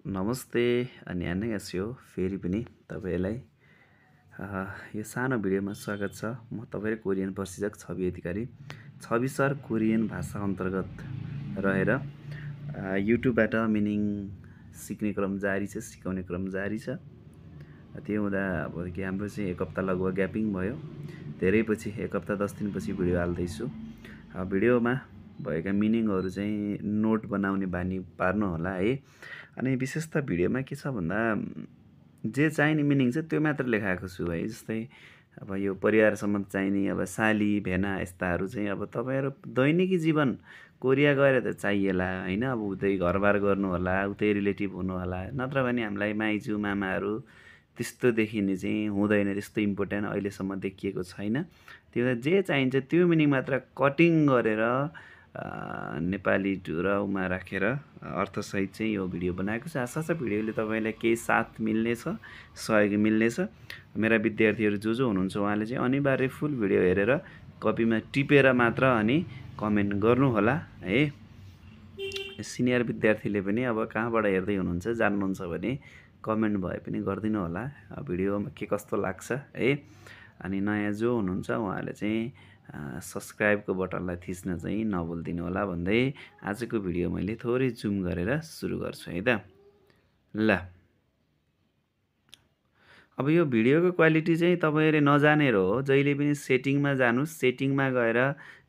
नमस्ते अन्यान्यस्यो फेरि पनि तपाईलाई यो सानो भिडियोमा स्वागत छ। म तपाईको कोरियन प्रशिक्षक छवि अधिकारी। छवि सर कोरियन भाषा अन्तर्गत रहेर युट्युबबाट मिनिङ सिक्ने क्रम जारी छ, सिकाउने क्रम जारी छ। त्यो हुँदा अब के हाम्रो चाहिँ एक हप्ता लगभग ग्यापिङ भयो। धेरै पछि एक हप्ता 10 दिनपछि भिडियो हाल्दैछु। भिडियोमा भएका मिनिङहरू चाहिँ नोट बनाउने बानी पार्नु होला है। अनि विशेष त भिडियोमा के छ भन्दा जे चाहिने मिनिङ छ त्यो मात्र लेखाएको छु है। जस्तै अब यो परिवारसम्म चाहिने अब साली भेना यस्ताहरू चाहिँ अब तपाईहरु दैनिकी जीवन कोरिया गएर त चाहिएला हैन। अब उतै घरबार गर्नु होला, उतै रिलेटिभ हुनु होला, नत्र भने हामीलाई माइजू मामाहरू त्यस्तो देखिने चाहिँ हुँदैन। त्यस्तो इम्पोर्टेन्ट अहिलेसम्म देखिएको छैन। त्यो जे चाहिन्छ त्यो मिनिङ मात्र कटिङ गरेर नेपाली र उमा राखेर अर्थसहित चाहिँ यो भिडियो बनाएको छु। आशा छ भिडियोले तपाईलाई केही साथ मिल्नेछ, सहयोग मिल्नेछ। मेरा विद्यार्थीहरू जो हुनुहुन्छ उहाँले चाहिँ अनिवार्य फुल भिडियो हेरेर कपीमा टिपेर मात्र अनि कमेन्ट गर्नु होला है। सिनियर विद्यार्थीले पनि अब कहाँबाट हेर्दै हुनुहुन्छ जान्नुहुन्छ भने कमेन्ट भए पनि गरिदिनु होला भिडियोमा के कस्तो लाग्छ है। अनि नयाँ जो हुनुहुन्छ उहाँले चाहिँ सब्स्क्राइबको बटनलाई थिच्न चाहिँ नभुलिदिनु होला भन्दै आजको भिडियो मैले थोरै जुम गरेर सुरु गर्छु है त। ल अब यो भिडियोको क्वालिटी चाहिँ तपाईहरुले नजानेर हो। जहिले पनि सेटिङमा जानुस्, सेटिङमा गएर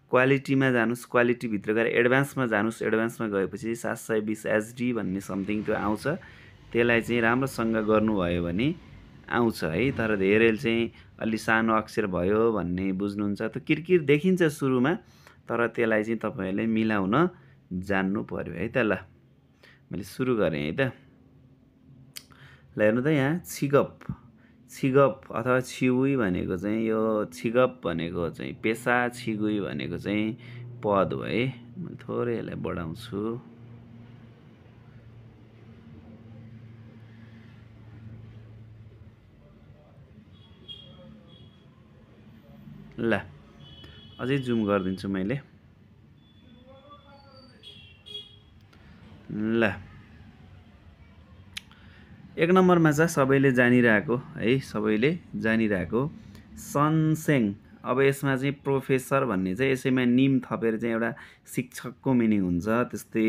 क्वालिटीमा जानुस्, क्वालिटी भित्र गएर एडभान्समा जानुस्। एडभान्समा गएपछि 720 HD भन्ने समथिङ त्यो आउँछ। त्यसलाई चाहिँ राम्रोसँग गर्नुभयो भने आउँछ है। तर धेरैले चाहिँ अलि सानो अक्षर भयो भन्ने बुझ्नुहुन्छ। त किरकिर देखिन्छ सुरुमा, तर त्यसलाई चाहिँ तपाईहरुले मिलाउन जान्नु पर्यो है त। ल मैले सुरु गरेँ है त। ल हेर्नु त यहाँ छिगप, छिगप अथवा छिउई भनेको चाहिँ यो छिगप भनेको चाहिँ पेशा, छिगुई भनेको चाहिँ पद हो है। म थोरै यसलाई बढाउँछु। ल अझै जुम गरिदिन्छु मैले। ल एक नम्बरमा छ सबैले जानिरहेको है, सबैले जानिरहेको सनसेङ। अब यसमा चाहिँ प्रोफेसर भन्ने चाहिँ यसैमा निम थपेर चाहिँ एउटा शिक्षकको मिनिङ हुन्छ। त्यस्तै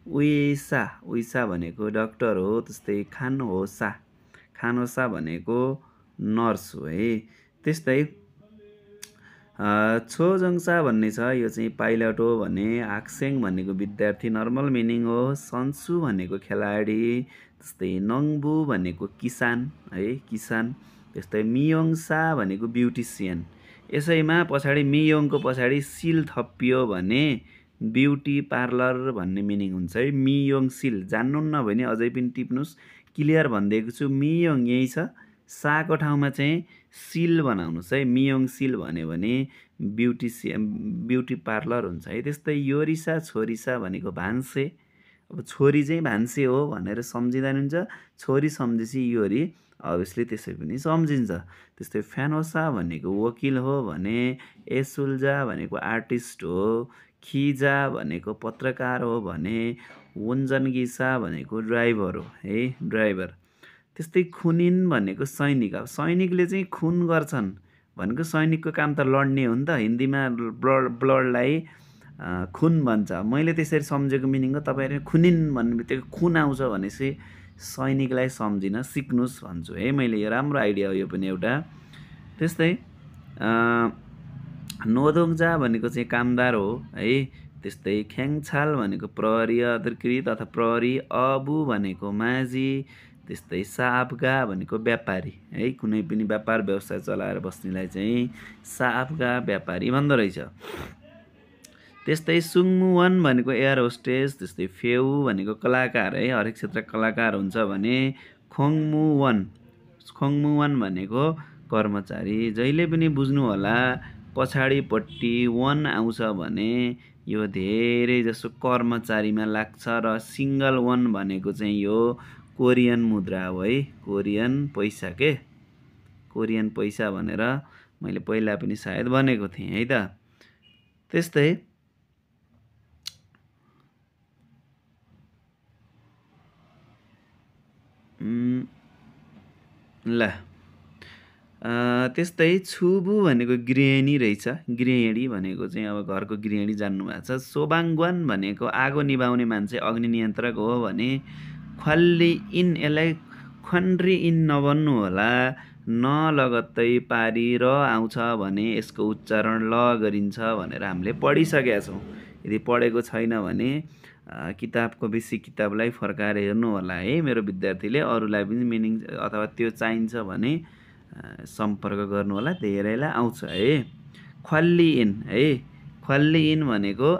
उइसा, उइसा भनेको डाक्टर हो। त्यस्तै खानहोसा, खानहोसा भनेको नर्स हो है। त्यस्तै छोजङसा भन्ने छ, यो चाहिँ पाइलट हो भने। आक्सेङ भनेको विद्यार्थी नर्मल मिनिङ हो। सन्सु भनेको खेलाडी। त्यस्तै नङबु भनेको किसान है, किसान। त्यस्तै मियोङसा भनेको ब्युटिसियन। यसैमा पछाडि मियोङको पछाडि सिल थपियो भने ब्युटी पार्लर भन्ने मिनिङ हुन्छ है। मियोङ सिल जान्नुहुन्न भने अझै पनि टिप्नुस्, क्लियर भनिदिएको छु। मियोङ यही छ, साको ठाउँमा चाहिँ सिल बनाउनुस् है। मियोङ सिल भन्यो भने ब्युटी पार्लर हुन्छ है। त्यस्तै योरिसा, छोरिसा भनेको भान्से। अब छोरी चाहिँ भान्से हो भनेर सम्झिँदा नि हुन्छ, छोरी सम्झेपछि योरी अभियसली त्यसै पनि सम्झिन्छ। त्यस्तै फ्यानोसा भनेको वकिल हो भने। एसुल्जा भनेको आर्टिस्ट हो। खिजा भनेको पत्रकार हो भने। वुन्जनगिसा भनेको ड्राइभर हो है, ड्राइभर। त्यस्तै खुनिन भनेको सैनिक। अब सैनिकले चाहिँ खुन गर्छन् भनेको सैनिकको काम त लड्ने हो नि त। हिन्दीमा ब्लडलाई खुन भन्छ। मैले त्यसरी सम्झेको मिनिङ हो। तपाईहरुले खुनिन भन्ने बित्तिकै खुन आउँछ भनेपछि सैनिकलाई सम्झिन सिक्नुस् भन्छु है मैले। यो राम्रो आइडिया हो यो पनि एउटा। त्यस्तै नोदोङजा भनेको चाहिँ कामदार हो है। त्यस्तै ख्याङछाल भनेको प्रहरी अधिकृत अथवा प्रहरी। अबु भनेको माझी। त्यस्तै सापगा भनेको व्यापारी है। कुनै पनि व्यापार व्यवसाय चलाएर बस्नेलाई चाहिँ सापगा व्यापारी भन्दो रहेछ। त्यस्तै सुङमुवन भनेको एयर होस्टेस। त्यस्तै फेउ भनेको कलाकार है, हरेक क्षेत्र कलाकार हुन्छ भने। खोङमुवन, खोङमुवन भनेको कर्मचारी। जहिले पनि बुझ्नु होला पछाडिपट्टि वन आउँछ भने यो धेरै जसो कर्मचारीमा लाग्छ। र सिंगल वन भनेको चाहिँ यो कोरियन मुद्रा हो है, कोरियन पैसा के, कोरियन पैसा भनेर मैले पहिला पनि सायद भनेको थिएँ है त। त्यस्तै ल त्यस्तै छुबु भनेको गृहिणी रहेछ। गृहिणी भनेको चाहिँ अब घरको गृहिणी जान्नुभएको छ। सोबाङ्ग्वान भनेको आगो निभाउने मान्छे, अग्नि नियन्त्रक हो भने ख्वाल्ली इन, यसलाई ख्वान्ड्री इन नभन्नु होला। न लगत्तै पारी र आउँछ भने यसको उच्चारण ल गरिन्छ भनेर हामीले पढिसकेका छौँ। यदि पढेको छैन भने किताबको बेसी किताबलाई फर्काएर हेर्नु होला है मेरो विद्यार्थीले। अरूलाई पनि मिनिङ अथवा त्यो चाहिन्छ भने सम्पर्क गर्नु होला, धेरैलाई आउँछ है। ख्वाल्ली इन है, ख्वाल्ली इन भनेको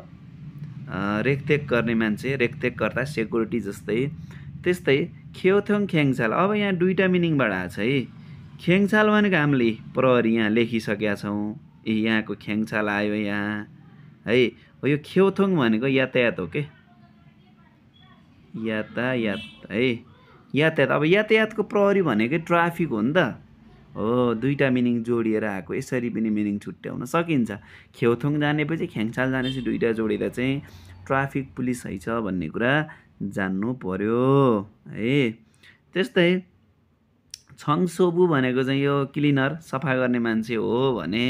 रेखदेख गर्ने मान्छे, रेखदेखकर्ता, सेक्युरिटी जस्तै। त्यस्तै खेओथोङ ख्याङछाल, अब यहाँ दुईवटा मिनिङबाट आएको छ है। ख्याङछाल भनेको हामीले प्रहरी यहाँ लेखिसकेका छौँ। यहाँको ख्याङछाल आयो यहाँ है। हो यो खेओथोङ भनेको यातायात हो के, यातायात है, यातायात। अब यातायातको प्रहरी भनेकै ट्राफिक हो नि त। हो, दुईवटा मिनिङ जोडिएर आएको। यसरी पनि मिनिङ छुट्याउन सकिन्छ। खेओथोङ जानेपछि ख्याङछाल जानेपछि दुईवटा जोडेर चाहिँ ट्राफिक पुलिस है छ भन्ने कुरा जान्नु पर्यो है। त्यस्तै छङसोबु भनेको चाहिँ यो क्लिनर, सफा गर्ने मान्छे हो भने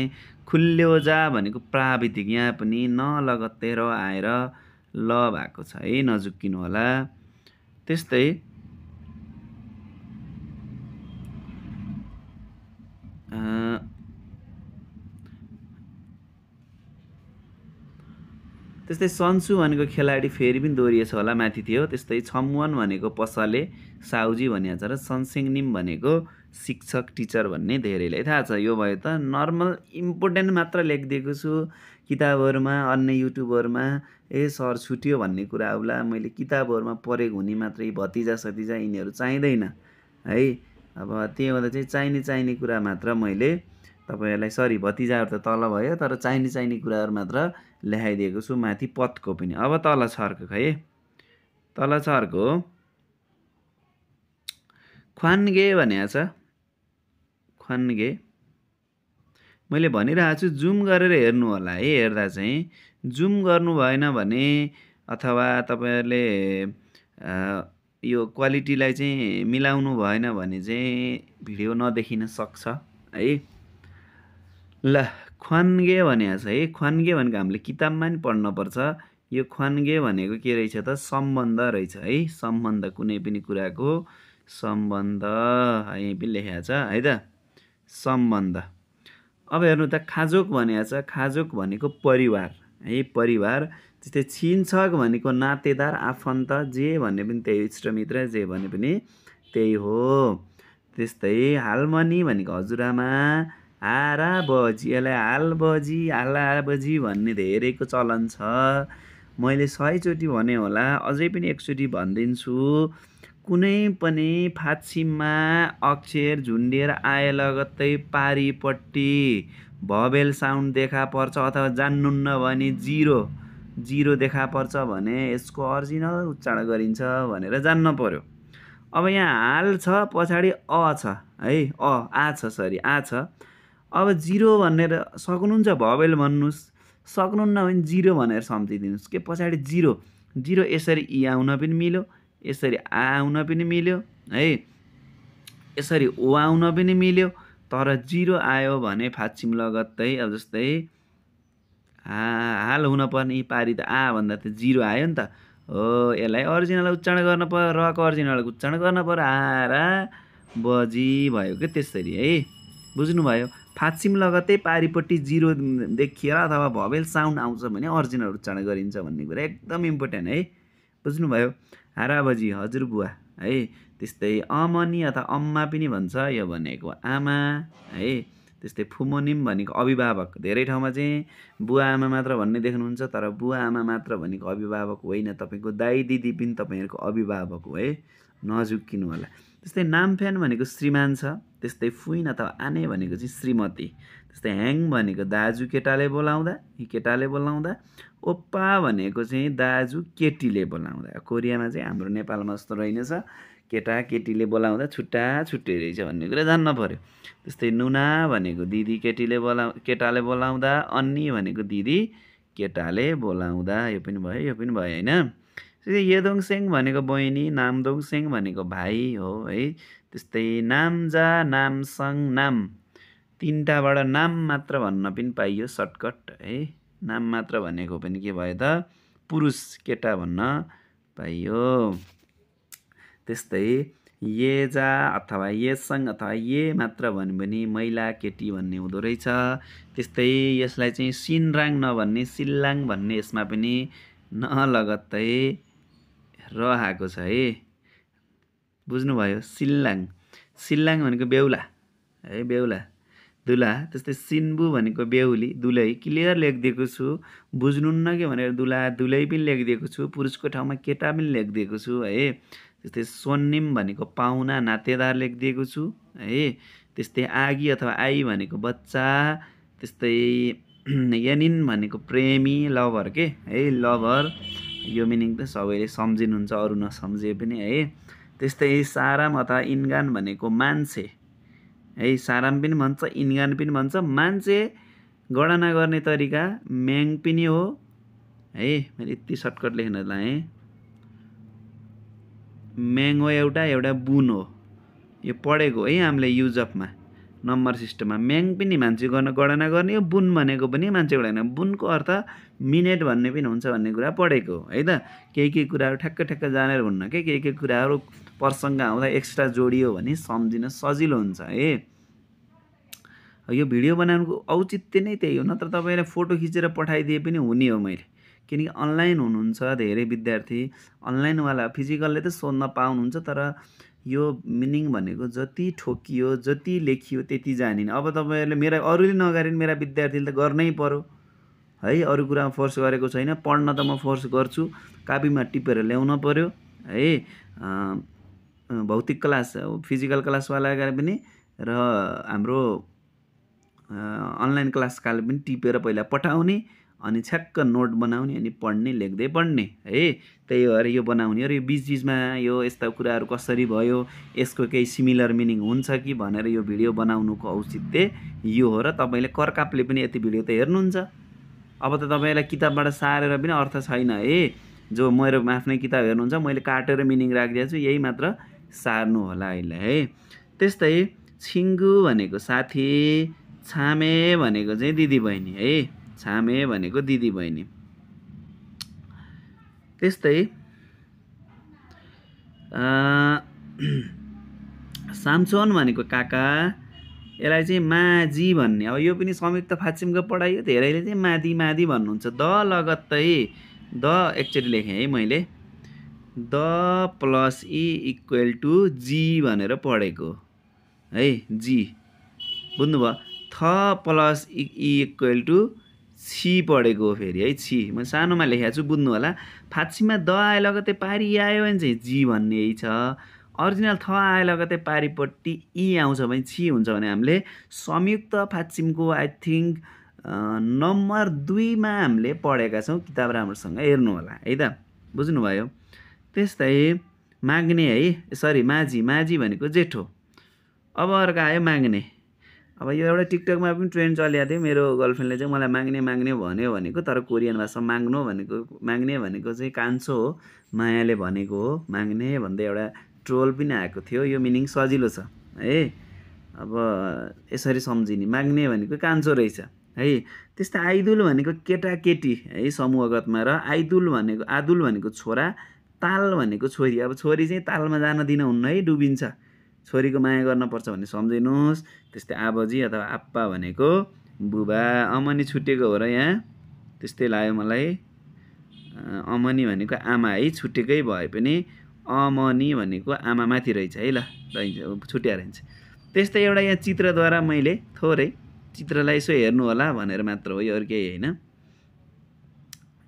खुल्योजा भनेको प्राविधिक, यहाँ पनि न लगत्तै र आएर ल भएको छ है, नजुक्किनु होला। त्यस्तै त्यस्तै सन्सु भनेको खेलाडी, फेरि पनि दोहोरिएछ होला, माथि थियो। त्यस्तै छम्वन भनेको पसले, साउजी भनिएको छ। र सनसिङनिम भनेको शिक्षक, टिचर भन्ने धेरैलाई थाहा छ। यो भयो त नर्मल इम्पोर्टेन्ट मात्र लेखिदिएको छु किताबहरूमा, अन्य युट्युबहरूमा सर छुट्यो भन्ने कुरा आउला। मैले किताबहरूमा पढेको हुने मात्रै, भतिजा सतिजा यिनीहरू चाहिँदैन है। अब त्यही भएर चाहिँ चाहिने कुरा मात्र मैले तपाईँहरूलाई, सरी भतिजाहरू त तल भयो, तर चाहिने कुराहरू मात्र लेखाइदिएको छु माथि पदको पनि। अब तल छ अर्को है, तल छ अर्को ख्वान्गे भनेको छ। ख्वान्गे मैले भनिरहेको छु, जुम गरेर हेर्नु होला है। हेर्दा चाहिँ जुम गर्नु भएन भने अथवा तपाईँहरूले यो क्वालिटीलाई चाहिँ मिलाउनु भएन भने चाहिँ भिडियो नदेखिन सक्छ है। ल ख्वान्गे भनेको छ है। ख्वान्गे भनेको हामीले किताबमा नि पढ्नुपर्छ। यो ख्वान्गे भनेको के रहेछ त, सम्बन्ध रहेछ है। सम्बन्ध, कुनै पनि कुराको सम्बन्ध, यहीँ पनि लेखेको छ है त, सम्बन्ध। अब हेर्नु त खाजोक भनेको छ। खाजोक भनेको परिवार है, परिवार। त्यस्तै छिनछक भनेको नातेदार, आफन्त, जे भने पनि त्यही, इष्टमित्र जे भने पनि त्यही हो। त्यस्तै हालमनी भनेको हजुरआमा, हारा बजी, यसलाई हाल बजी, हाला बजी भन्ने धेरैको चलन छ। मैले 100 चोटि भने होला, अझै पनि एकचोटि भनिदिन्छु। कुनै पनि फाक्षिममा अक्षर झुन्डिएर आए लगत्तै पारिपट्टि भवेल साउन्ड देखा पर्छ, अथवा जान्नुहुन्न भने जिरो देखा पर्छ भने यसको अरिजिनल उच्चारण गरिन्छ भनेर जान्न पर्यो। अब यहाँ हाल छ, पछाडि अ छ है, आ छ, सरी आ छ। अब जिरो भनेर सक्नुहुन्छ भवेल भन्नुहोस्, सक्नुहुन्न भने जिरो भनेर सम्झिदिनुहोस् के, पछाडि जिरो यसरी इ आउन पनि मिल्यो, यसरी आ आउन पनि मिल्यो है, यसरी ओ आउन पनि मिल्यो। तर जिरो आयो भने फाक्षिम लगत्तै, अब जस्तै हाल हुन पर्ने पारी त आ भन्दा त जिरो आयो नि त हो। यसलाई अरिजिनल उच्चारण गर्न पर्यो, रको अरिजिनल उच्चारण गर्न पर्यो, हारा बजी भयो के, त्यसरी है। बुझ्नुभयो? फाक्षिम लगत्तै पारिपट्टि जिरो देखिएर अथवा भवेल साउन्ड आउँछ भने अरिजिनल उच्चारण गरिन्छ भन्ने कुरा एकदम इम्पोर्टेन्ट है। बुझ्नुभयो? हाराबजी हजुरबुवा है। त्यस्तै अमनी अथवा अम्मा पनि भन्छ, यो भनेको आमा है। त्यस्तै फुमोनिम भनेको अभिभावक। धेरै ठाउँमा चाहिँ बुवा आमा मात्र भन्ने देख्नुहुन्छ, तर बुवा आमा मात्र भनेको अभिभावक होइन, तपाईँको दाइ दिदी पनि तपाईँहरूको अभिभावक हो है, नझुक्किनु होला। त्यस्तै नामफ्यान भनेको श्रीमान छ। त्यस्तै फुइन अथवा आने भनेको चाहिँ श्रीमती। त्यस्तै ह्याङ भनेको दाजु केटाले बोलाउँदा। ओप्पा भनेको चाहिँ दाजु केटीले बोलाउँदा। कोरियामा चाहिँ हाम्रो नेपालमा जस्तो रहेनछ, केटा केटीले बोलाउँदा छुट्टा छुट्टै रहेछ भन्ने कुरा जान्न पर्यो। त्यस्तै नुना भनेको दिदी केटाले बोलाउँदा, अन्नी भनेको दिदी केटाले बोलाउँदा। यो पनि भयो होइन। त्यस्तै येदोङसेङ भनेको बहिनी, नामदोङसेङ भनेको भाइ हो है। त्यस्तै नामजा नामसङ नाम तीनटाबाट नाम मात्र भन्न पनि पाइयो सर्टकट है। नाम मात्र भनेको पनि के भयो त पुरुष केटा भन्न पाइयो। त्यस्तै येजा अथवा येसङ अथवा ये मात्र भन्यो भने महिला केटी भन्ने हुँदो रहेछ। त्यस्तै यसलाई चाहिँ सिनराङ नभन्ने सिल्लाङ भन्ने यसमा पनि न लगत्तै र आएको छ है। बुझ्नुभयो? सिल्लाङ सिल्लाङ भनेको बेहुला है, बेहुला दुला। त्यस्तै सिन्बु भनेको बेहुली दुलै क्लियर लेखिदिएको छु, बुझ्नुहुन्न कि भनेर दुला दुलै पनि लेखिदिएको छु, पुरुषको ठाउँमा केटा पनि लेखिदिएको छु है। त्यस्तै सोन्निम भनेको पाहुना नातेदार लेखिदिएको छु है। त्यस्तै आगी अथवा आई भनेको बच्चा। त्यस्तै यनिन भनेको प्रेमी लभर के है, लभर। यो मिनिङ त सबैले सम्झिनुहुन्छ, अरू नसम्झे पनि है। त्यस्तै साराम अथवा इन्गान भनेको मान्छे है, साराम पनि भन्छ इन्गान पनि भन्छ। मान्छे गणना गर्ने तरिका म्याङ पनि हो है। मैले यति सर्टकट लेख्न लाएँ। म्याङ हो एउटा बुन हो। यो पढेको है हामीले युज अफमा नम्बर सिस्टममा। म्याङ पनि मान्छे गणना गर्ने हो, बुन भनेको पनि मान्छे गणना। बुनको अर्थ मिनेट भन्ने पनि हुन्छ भन्ने कुरा पढेको है त। केही कुराहरू ठ्याक्क जानेर हुन्न के, केही कुराहरू प्रसङ्ग आउँदा एक्स्ट्रा जोडियो भने सम्झिन सजिलो हुन्छ है। यो भिडियो बनाउनुको औचित्य नै त्यही हो, नत्र तपाईँलाई फोटो खिचेर पठाइदिए पनि हुने हो मैले। किनकि अनलाइन हुनुहुन्छ धेरै विद्यार्थी, अनलाइनवाला फिजिकलले त सोध्न पाउनुहुन्छ, तर यो मिनिङ भनेको जति ठोकियो जति लेखियो त्यति जानिन। अब तपाईँहरूले मेरा अरूले नगरे मेरा विद्यार्थीले त गर्नै पर्यो है। अरू कुरामा फोर्स गरेको छैन, पढ्न त म फोर्स गर्छु, कापीमा टिपेर ल्याउन पर्यो है। भौतिक क्लास फिजिकल क्लासवाला पनि र हाम्रो अनलाइन क्लासकाले पनि टिपेर पहिला पठाउने, अनि छ्याक्क नोट बनाउने, अनि पढ्ने, लेख्दै पढ्ने है। त्यही भएर यो बनाउने। र यो बिचबिचमा यो यस्ता कुराहरू कसरी भयो, यसको केही सिमिलर मिनिङ हुन्छ कि भनेर यो भिडियो बनाउनुको औचित्य यो हो। र तपाईँले करकापले पनि यति भिडियो त हेर्नुहुन्छ। अब त तपाईँलाई किताबबाट सारेर पनि अर्थ छैन है। जो मेरो आफ्नै किताब हेर्नुहुन्छ, मैले काटेर मिनिङ राखिदिएको छु, यही मात्र सार्नु होला अहिले है। त्यस्तै छिङ्गु भनेको साथी, छामे भनेको चाहिँ दिदीबहिनी है, छामे भनेको दिदीबहिनी। त्यस्तै सामसोन भनेको काका, यसलाई चाहिँ माजी भन्ने। अब यो पनि संयुक्त फाक्षिमको पढाइ हो, धेरैले चाहिँ मादी मादी भन्नुहुन्छ। द लगत्तै द एकचोटि लेखेँ है मैले, D plus E equal to G भनेर पढेको है, जी बुझ्नुभयो। थ प्लस इ इक्वल टु छि पढेको हो फेरि है, छि म सानोमा लेखेको छु, बुझ्नु होला। फाक्षिममा द आए लगतै पारि आयो भने चाहिँ जी भन्ने यही छ। अरिजिनल थ आए लगतै पारिपट्टि इ आउँछ भने छि हुन्छ भने हामीले संयुक्त फाक्षिमको आई थिङ्क नम्बर 2 मा हामीले पढेका छौँ। किताब राम्रोसँग हेर्नु होला है त, बुझ्नुभयो। त्यस्तै माग्ने है, सरी माझी, माझी भनेको जेठो। अब अर्को आयो माग्ने। अब यो एउटा टिकटकमा पनि ट्रेन्ड चलिएको थियो, मेरो गर्लफ्रेन्डले चाहिँ मलाई माग्ने माग्ने भन्यो भनेको, तर कोरियन भाषामा माग्नु भनेको, माग्ने भनेको चाहिँ कान्छो हो, मायाले भनेको हो माग्ने भन्दै एउटा ट्रोल पनि आएको थियो। यो मिनिङ सजिलो छ है, अब यसरी सम्झिने। माग्ने भनेको कान्छो रहेछ है। त्यस्तै आइदुल भनेको केटाकेटी है समूहगतमा, र आइदुल भनेको आदुल भनेको छोरा, ताल भनेको छोरी। अब छोरी चाहिँ तालमा जान दिन हुन्न है, डुबिन्छ। छोरीको माया गर्न पर्छ भन्ने सम्झिनुहोस्। त्यस्तै आबजी अथवा आप्पा भनेको बुबा। अमनी छुटेको हो र यहाँ, त्यस्तै लाग्यो मलाई। अमनी भनेको आमा है, छुटेकै भए पनि अमनी भनेको आमा माथि रहेछ है, ल छुट्या रहन्छ। त्यस्तै एउटा यहाँ चित्रद्वारा मैले थोरै चित्रलाई यसो हेर्नु होला भनेर मात्र हो, यो अरू केही होइन।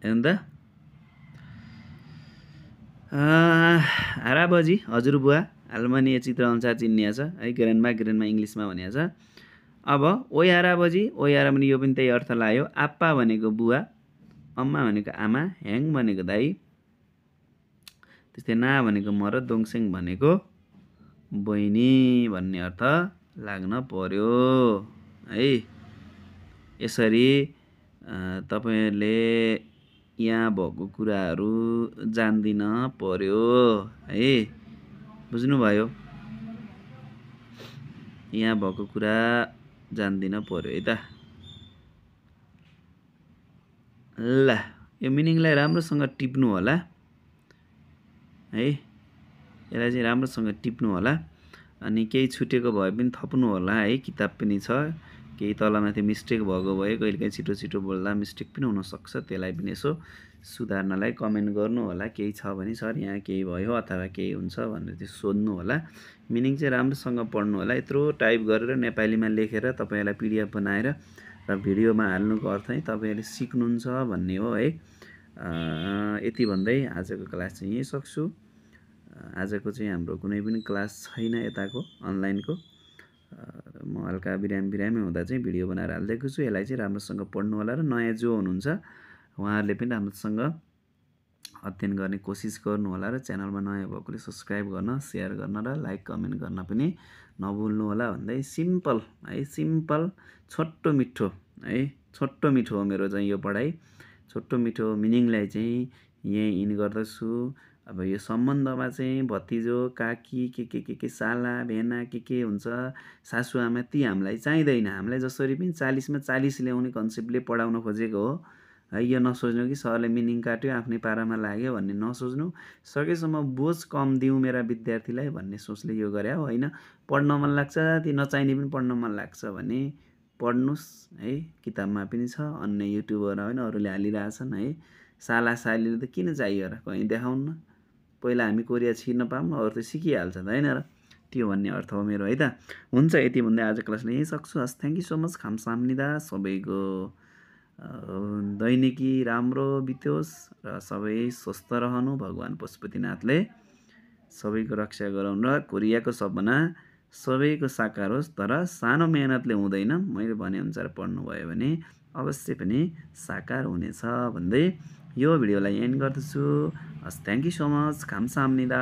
हेर्नु त, हाराबजी हजुरबुवा, हालमानी चित्र अनुसार चिनिया छ है, ग्रेनमा इङ्ग्लिसमा भनिया छ। अब ओइ हाराबजी, ओइ हाराबजी यो पनि त्यही अर्थ लाग्यो। आप्पा भनेको बुवा, अम्मा भनेको आमा, ह्याङ भनेको दाइ, त्यस्तै ना भनेको म र दोङसेङ भनेको बहिनी भन्ने अर्थ लाग्न पर्यो है। यसरी तपाईँहरूले यहाँ भएको कुराहरू जान्दिन पर्यो है, बुझ्नुभयो। यहाँ भएको कुरा जान्दिन पर्यो है त। ल यो मिनिङलाई राम्रोसँग टिप्नु होला है, यसलाई चाहिँ राम्रोसँग टिप्नु होला। अनि केही छुटेको भए पनि थप्नु होला है, किताब पनि छ। केही तलमाथि मिस्टेक भएको भए कहिलेकाहीँ छिटो छिटो बोल्दा मिस्टेक पनि हुनसक्छ, त्यसलाई पनि यसो सुधार्नलाई कमेन्ट गर्नु होला। केही छ भने सर यहाँ केही भयो अथवा केही हुन्छ भनेर चाहिँ सोध्नु होला। मिनिङ चाहिँ राम्रोसँग पढ्नु होला। यत्रो टाइप गरेर नेपालीमा लेखेर तपाईँलाई पिडिएफ बनाएर र भिडियोमा हाल्नुको अर्थ चाहिँ तपाईँहरूले सिक्नुहुन्छ भन्ने हो है। यति भन्दै आजको क्लास चाहिँ यहीँ सक्छु। आजको चाहिँ हाम्रो कुनै पनि क्लास छैन यताको अनलाइनको। म हल्का बिरामी हुँदा चाहिँ भिडियो बनाएर हालिदिएको छु। यसलाई चाहिँ राम्रोसँग पढ्नु होला र नयाँ जो हुनुहुन्छ उहाँहरूले पनि राम्रोसँग अध्ययन गर्ने कोसिस गर्नु होला र च्यानलमा नयाँ भएकोले सब्सक्राइब गर्न, सेयर गर्न र लाइक कमेन्ट गर्न पनि नभुल्नु होला भन्दै सिम्पल है, सिम्पल छोटो मिठो है, छोटो मिठो हो मेरो चाहिँ यो पढाइ। छोटो मिठो मिनिङलाई चाहिँ यहीँ इन गर्दछु। अब यो सम्बन्धमा चाहिँ भतिजो, काकी, के साला भेना के हुन्छ, सासुआमा, ती हामीलाई चाहिँदैन। हामीलाई जसरी पनि 40मा 40 ल्याउने कन्सेप्टले पढाउन खोजेको हो है। यो नसोच्नु कि सरले मिनिङ काट्यो आफ्नै पारामा लाग्यो भन्ने नसोच्नु। सकेसम्म बोझ कम दिउँ मेरा विद्यार्थीलाई भन्ने सोचले यो गरे हो होइन। पढ्न मन लाग्छ, ती नचाहिने पनि पढ्न मन लाग्छ भने पढ्नुहोस् है। किताबमा पनि छ, अन्य युट्युबर होइन अरूले हालिरहेछन् है। साला सालीले त किन चाहियो र, कहीँ देखाउन्न। पहिला हामी कोरिया छिर्न पाऊँ न, अरू त सिकिहाल्छ त होइन र। त्यो भन्ने अर्थ हो मेरो है त। हुन्छ यति भन्दै आज क्लासले यहीँ सक्छु। हस्, थ्याङ्क यू सो मच। खामसाम्निदा सबैको दैनिकी राम्रो बित्योस् र सबै स्वस्थ रहनु। भगवान् पशुपतिनाथले सबैको रक्षा गराउनु र कोरियाको सपना सबैको साकार होस्। तर सानो मेहनतले हुँदैन, मैले भनेअनुसार पढ्नुभयो भने अवश्य पनि साकार हुनेछ भन्दै यो भिडियोलाई एन्ड गर्दछु। हस्, थ्याङ्क यू सो मच। खामसाम्निदा।